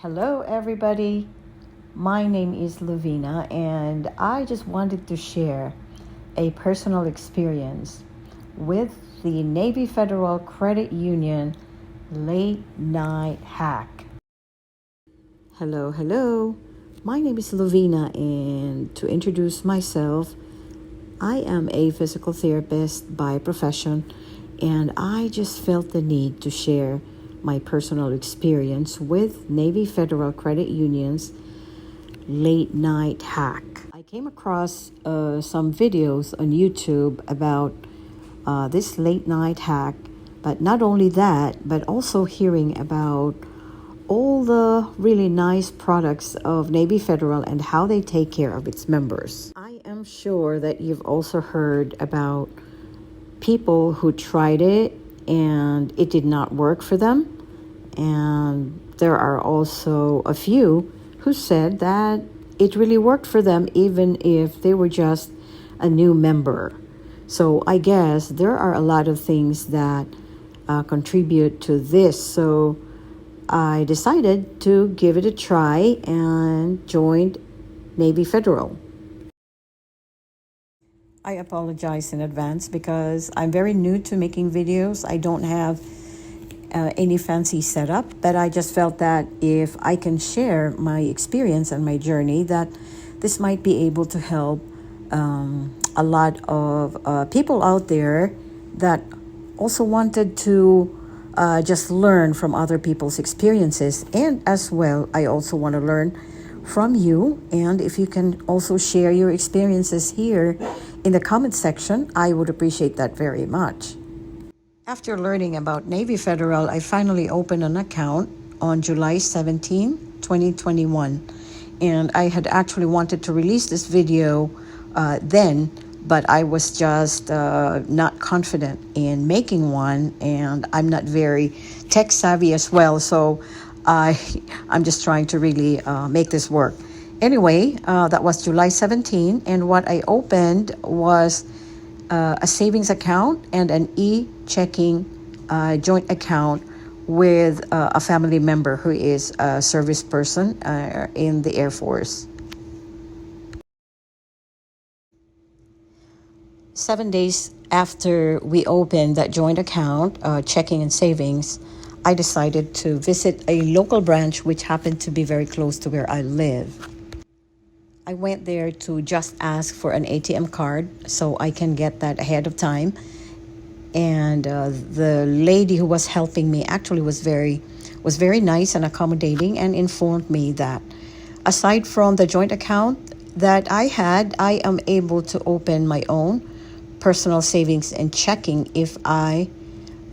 Hello, everybody. My name is Lavina, and I just wanted to share a personal experience with the Navy Federal Credit Union late night hack. Hello. My name is Lavina, and to introduce myself, I am a physical therapist by profession, and I just felt the need to share my personal experience with Navy Federal Credit Union's late night hack. I came across some videos on YouTube about this late night hack, but not only that, but also hearing about all the really nice products of Navy Federal and how they take care of its members. I am sure that you've also heard about people who tried it and it did not work for them. And there are also a few who said that it really worked for them even if they were just a new member. So I guess there are a lot of things that contribute to this. So I decided to give it a try and joined Navy Federal. I apologize in advance because I'm very new to making videos. I don't have any fancy setup, but I just felt that if I can share my experience and my journey, that this might be able to help a lot of people out there that also wanted to just learn from other people's experiences. And as well, I also want to learn from you. And if you can also share your experiences here in the comment section, I would appreciate that very much. After learning about Navy Federal, I finally opened an account on July 17, 2021. And I had actually wanted to release this video then, but I was just not confident in making one, and I'm not very tech savvy as well, so I'm just trying to really make this work. Anyway, that was July 17, and what I opened was a savings account and an e-checking joint account with a family member who is a service person in the Air Force. 7 days after we opened that joint account, checking and savings, I decided to visit a local branch which happened to be very close to where I live. I went there to just ask for an ATM card so I can get that ahead of time. And the lady who was helping me actually was very nice and accommodating, and informed me that aside from the joint account that I had, I am able to open my own personal savings and checking if I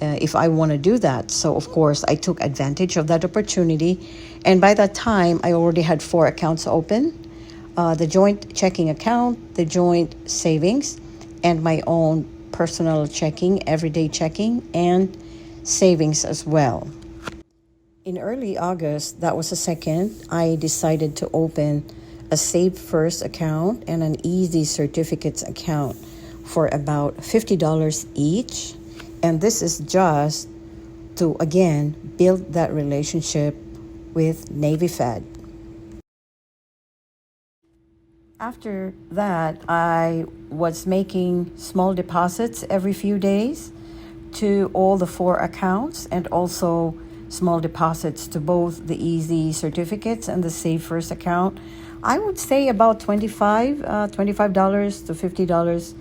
want to do that. So of course I took advantage of that opportunity, and by that time I already had 4 accounts open, the joint checking account, the joint savings, and my own personal checking, everyday checking, and savings as well. In early August, that was the 2nd, I decided to open a Savefirst account and an Easy Certificates account for about $50 each. And this is just to, again, build that relationship with Navy Fed. After that, I was making small deposits every few days to all the 4 accounts, and also small deposits to both the Easy Certificates and the Savefirst account. I would say about $25 to $50,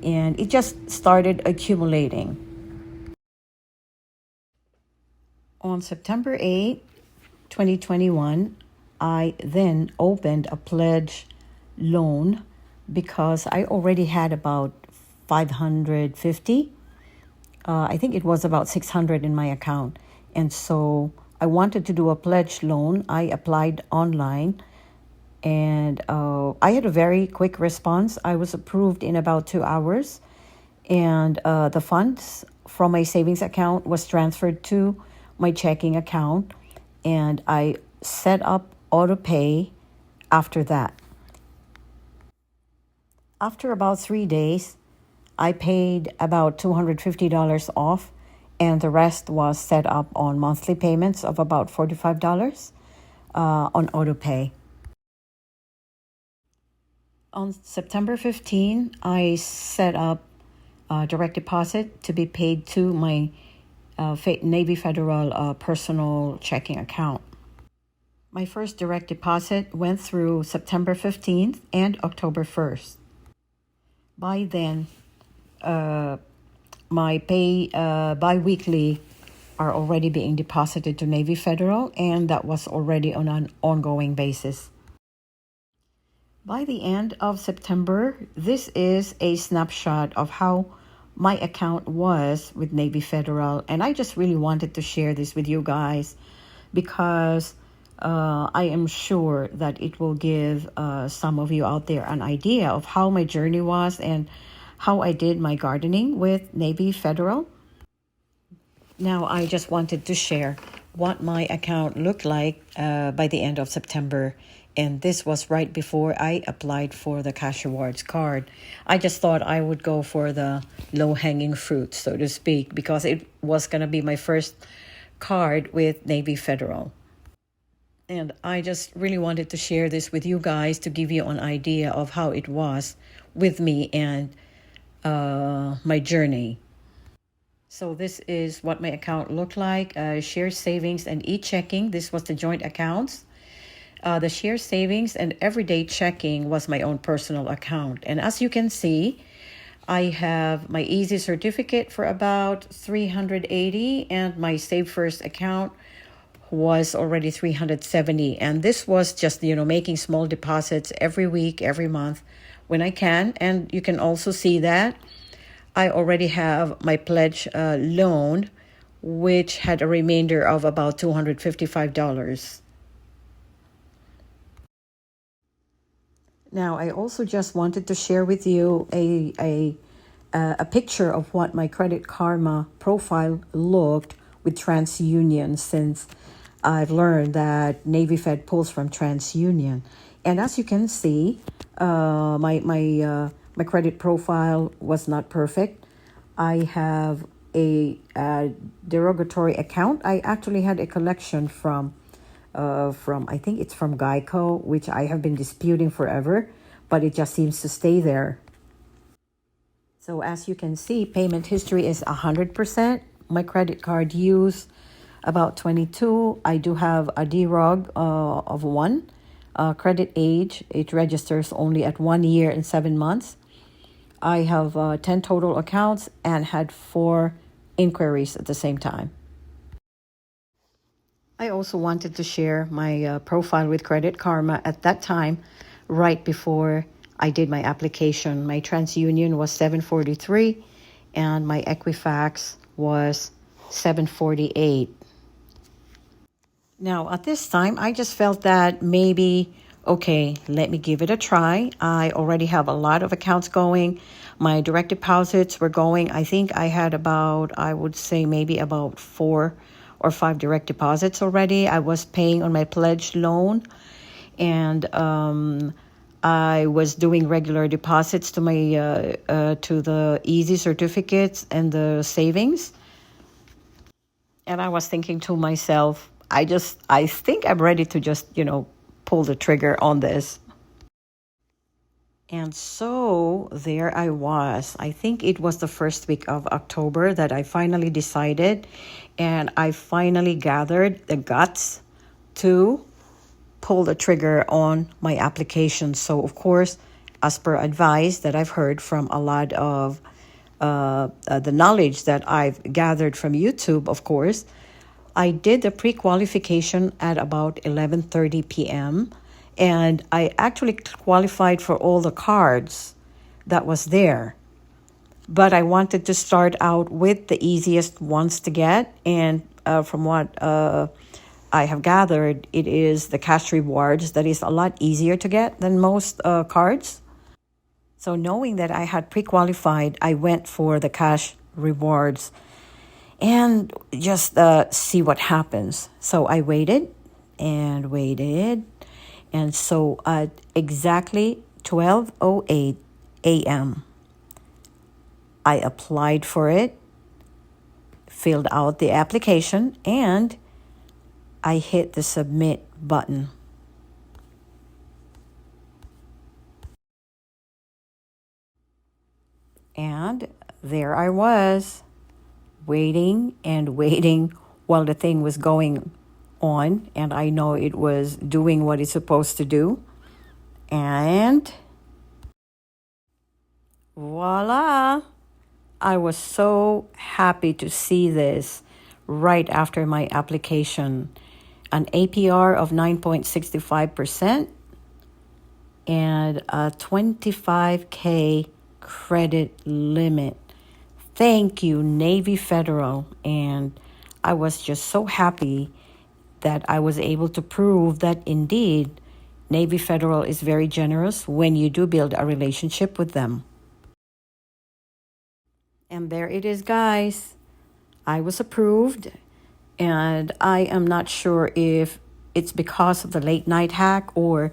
and it just started accumulating. On September 8, 2021, I then opened a pledge loan because I already had about 550. I think it was about 600 in my account. And so I wanted to do a pledge loan. I applied online, and I had a very quick response. I was approved in about 2 hours, and the funds from my savings account was transferred to my checking account, and I set up auto pay after that. After about 3 days, I paid about $250 off, and the rest was set up on monthly payments of about $45. on autopay. On September 15, I set up direct deposit to be paid to my Navy Federal personal checking account. My first direct deposit went through September 15th and October 1st. By then, my pay bi-weekly are already being deposited to Navy Federal, and that was already on an ongoing basis. By the end of September, this is a snapshot of how my account was with Navy Federal, and I just really wanted to share this with you guys because I am sure that it will give some of you out there an idea of how my journey was and how I did my gardening with Navy Federal. Now, I just wanted to share what my account looked like by the end of September. And this was right before I applied for the cash rewards card. I just thought I would go for the low-hanging fruit, so to speak, because it was going to be my first card with Navy Federal. And I just really wanted to share this with you guys to give you an idea of how it was with me and my journey. So this is what my account looked like. Share savings and e-checking. This was the joint accounts. The share savings and everyday checking was my own personal account. And as you can see, I have my Easy certificate for about $380, and my Savefirst account was already $370. And this was just, making small deposits every week, every month when I can. And you can also see that I already have my pledge loan, which had a remainder of about $255. Now, I also just wanted to share with you a picture of what my Credit Karma profile looked with TransUnion, since I've learned that Navy Fed pulls from TransUnion. And as you can see, my credit profile was not perfect. I have a derogatory account. I actually had a collection from I think it's from Geico, which I have been disputing forever, but it just seems to stay there. So as you can see, payment history is 100%. My credit card use about 22. I do have a derog of 1. Credit age, it registers only at 1 year and 7 months. I have 10 total accounts and had 4 inquiries at the same time. I also wanted to share my profile with Credit Karma at that time, right before I did my application. My TransUnion was 743 and my Equifax was 748. Now, at this time, I just felt that maybe, okay, let me give it a try. I already have a lot of accounts going. My direct deposits were going. I think I had about, I would say maybe about 4 or 5 direct deposits already. I was paying on my pledge loan, and I was doing regular deposits to my to the Easy certificates and the savings. And I was thinking to myself, I think I'm ready to just, pull the trigger on this. And so there I was. I think it was the first week of October that I finally decided, and I finally gathered the guts to pull the trigger on my application. So, of course, as per advice that I've heard from a lot of the knowledge that I've gathered from YouTube, of course, I did the pre-qualification at about 11:30 p.m., and I actually qualified for all the cards that was there. But I wanted to start out with the easiest ones to get. And from what I have gathered, it is the cash rewards that is a lot easier to get than most cards. So knowing that I had pre-qualified, I went for the cash rewards and just see what happens. So I waited and waited. And so at exactly 12:08 a.m., I applied for it, filled out the application, and I hit the submit button. And there I was, waiting and waiting while the thing was going on, and I know it was doing what it's supposed to do. And voila! I was so happy to see this right after my application. An APR of 9.65% and a 25K credit limit. Thank you, Navy Federal. And I was just so happy that I was able to prove that indeed Navy Federal is very generous when you do build a relationship with them. And there it is, guys. I was approved, and I am not sure if it's because of the late night hack or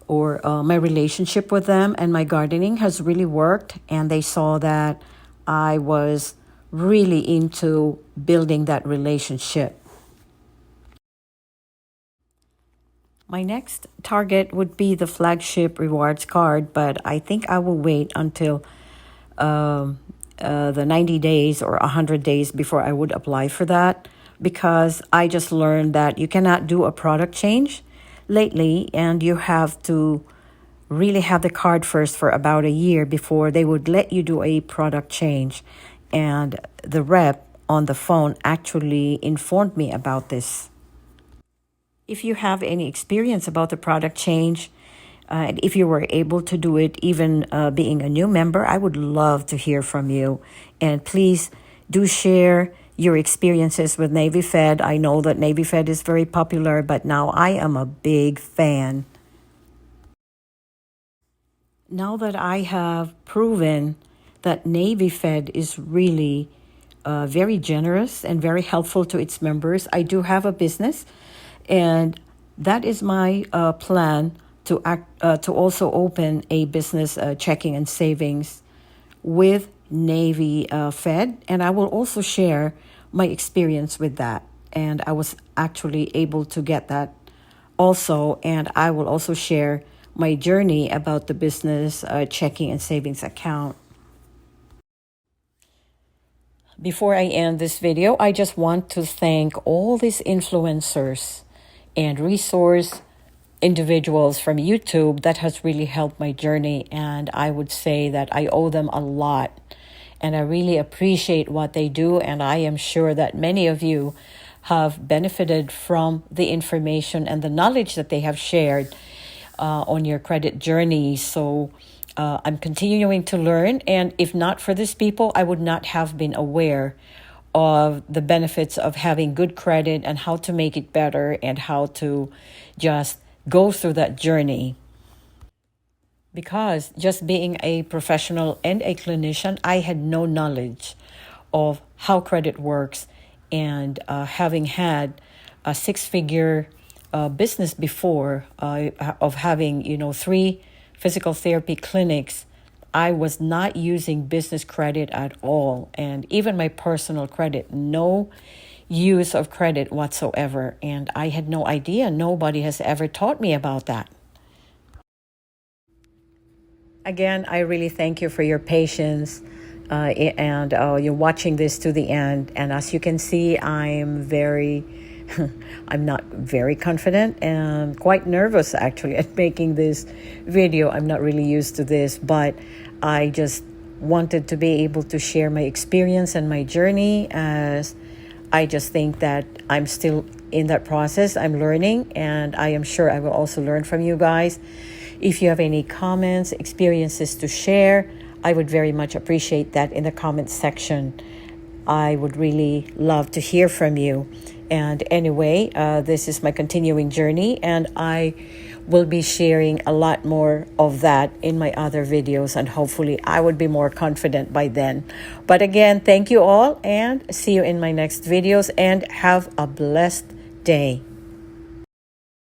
my relationship with them and my gardening has really worked, and they saw that I was really into building that relationship. My next target would be the flagship rewards card, but I think I will wait until the 90 days or 100 days before I would apply for that, because I just learned that you cannot do a product change lately, and you have to really have the card first for about a year before they would let you do a product change. And the rep on the phone actually informed me about this. If you have any experience about the product change, and if you were able to do it, even being a new member, I would love to hear from you. And please do share your experiences with Navy Fed. I know that Navy Fed is very popular, but now I am a big fan. Now that I have proven that Navy Fed is really very generous and very helpful to its members, I do have a business, and that is my plan to also open a business checking and savings with Navy Fed, and I will also share my experience with that. And I was actually able to get that also, and I will also share my journey about the business checking and savings account. Before I end this video, I just want to thank all these influencers and resource individuals from YouTube that has really helped my journey, and I would say that I owe them a lot, and I really appreciate what they do, and I am sure that many of you have benefited from the information and the knowledge that they have shared on your credit journey. So I'm continuing to learn, and if not for these people, I would not have been aware of the benefits of having good credit and how to make it better and how to just go through that journey. Because just being a professional and a clinician, I had no knowledge of how credit works, and having had a six-figure business before, of having 3 physical therapy clinics, I was not using business credit at all, and even my personal credit, no use of credit whatsoever. And I had no idea. Nobody has ever taught me about that. Again, I really thank you for your patience and you're watching this to the end. And as you can see, I'm not very confident and quite nervous actually at making this video. I'm not really used to this, but I just wanted to be able to share my experience and my journey, as I just think that I'm still in that process. I'm learning, and I am sure I will also learn from you guys. If you have any comments, experiences to share, I would very much appreciate that in the comments section. I would really love to hear from you. And anyway, this is my continuing journey, and I will be sharing a lot more of that in my other videos, and hopefully I would be more confident by then. But again, thank you all, and see you in my next videos, and have a blessed day.